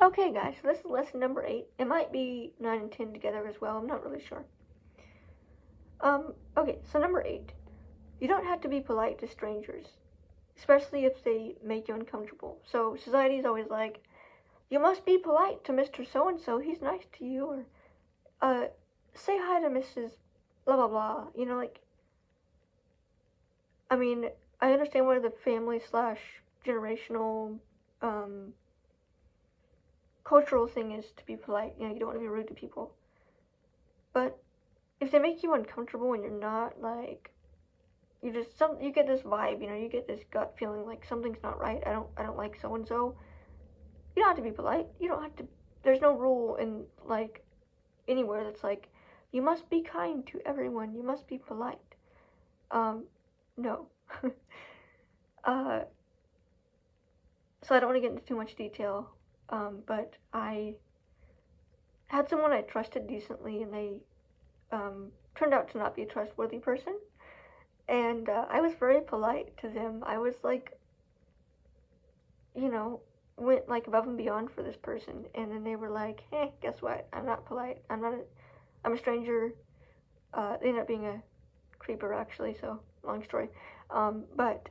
Okay, guys, so this is lesson number 8. It might be 9 and 10 together as well. I'm not really sure. Okay, so number 8. You don't have to be polite to strangers, especially if they make you uncomfortable. So society is always like, you must be polite to Mr. So-and-so. He's nice to you. Or, say hi to Mrs. blah, blah, blah. You know, like, I mean, I understand where the family / generational, cultural thing is to be polite. You know, you don't want to be rude to people. But if they make you uncomfortable and you're not, like, you get this vibe, you know, you get this gut feeling like something's not right. I don't like so and so. You don't have to be polite. You don't have to. There's no rule in, like, anywhere that's like, you must be kind to everyone. You must be polite. No. So I don't want to get into too much detail. But I had someone I trusted decently, and they turned out to not be a trustworthy person. And I was very polite to them. I was like, you know, went like above and beyond for this person. And then they were like, hey, guess what? I'm not polite. I'm a stranger. They ended up being a creeper, actually, so long story. But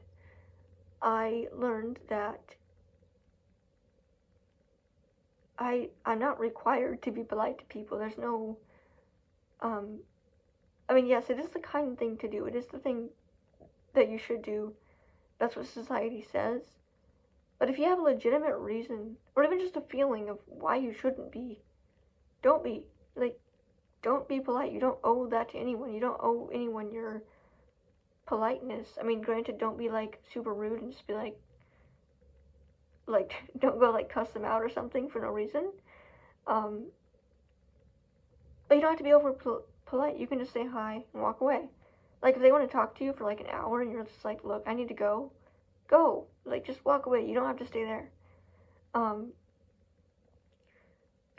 I learned that I'm not required to be polite to people. There's no, I mean, yes, it is the kind thing to do. It is the thing that you should do. That's what society says. But if you have a legitimate reason, or even just a feeling of why you shouldn't be, don't be. Like, don't be polite. You don't owe that to anyone. You don't owe anyone your politeness. I mean, granted, don't be, like, super rude and just be like, don't go, like, cuss them out or something for no reason. But you don't have to be over polite. You can just say hi and walk away. Like, if they want to talk to you for, like, an hour and you're just like, look, I need to go, go. Like, just walk away. You don't have to stay there. And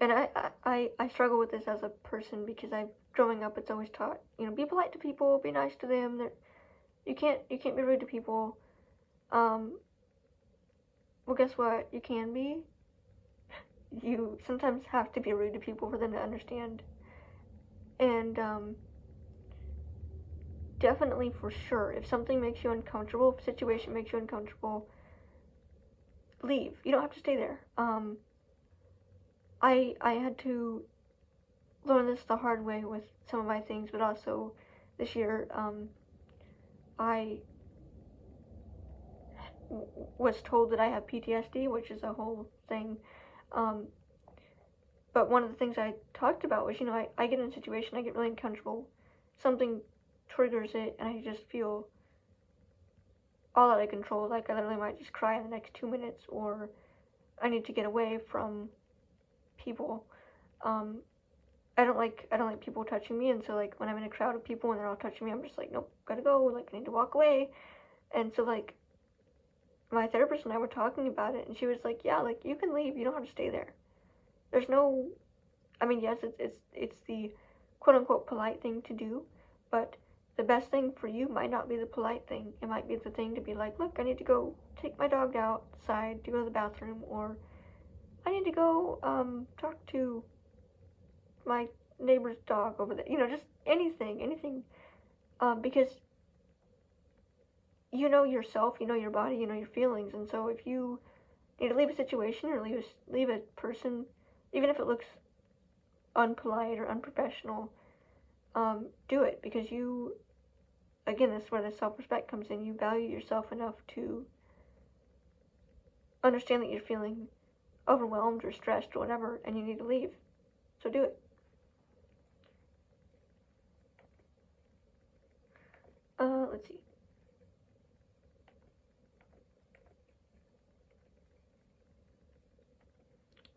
I struggle with this as a person because growing up, it's always taught, you know, be polite to people, be nice to them. You can't be rude to people. Well, guess what? You can be. You sometimes have to be rude to people for them to understand. And, definitely, for sure, if something makes you uncomfortable, if a situation makes you uncomfortable, leave. You don't have to stay there. I had to learn this the hard way with some of my things, but also this year, I was told that I have PTSD, which is a whole thing. But one of the things I talked about was, you know, I get in a situation, I get really uncomfortable, something triggers it, and I just feel all out of control. Like, I literally might just cry in the next 2 minutes, or I need to get away from people. I don't like people touching me, and so, like, when I'm in a crowd of people and they're all touching me, I'm just like, nope, gotta go, like, I need to walk away. And so, like, my therapist and I were talking about it, and she was like, yeah, like, you can leave, you don't have to stay there. There's no, I mean, yes, it's the quote-unquote polite thing to do, but the best thing for you might not be the polite thing. It might be the thing to be like, look, I need to go take my dog outside to go to the bathroom, or I need to go talk to my neighbor's dog over there. You know, just anything. Because you know yourself, you know your body, you know your feelings, and so if you need to leave a situation or leave a person, even if it looks unpolite or unprofessional, do it, because you, again, this is where the self-respect comes in. You value yourself enough to understand that you're feeling overwhelmed or stressed or whatever, and you need to leave. So do it. Let's see.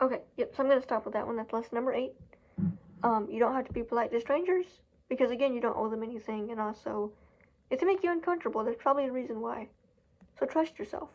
Okay, yep, so I'm going to stop with that one. That's lesson number 8. You don't have to be polite to strangers, because, again, you don't owe them anything, and also, if they make you uncomfortable, there's probably a reason why. So trust yourself.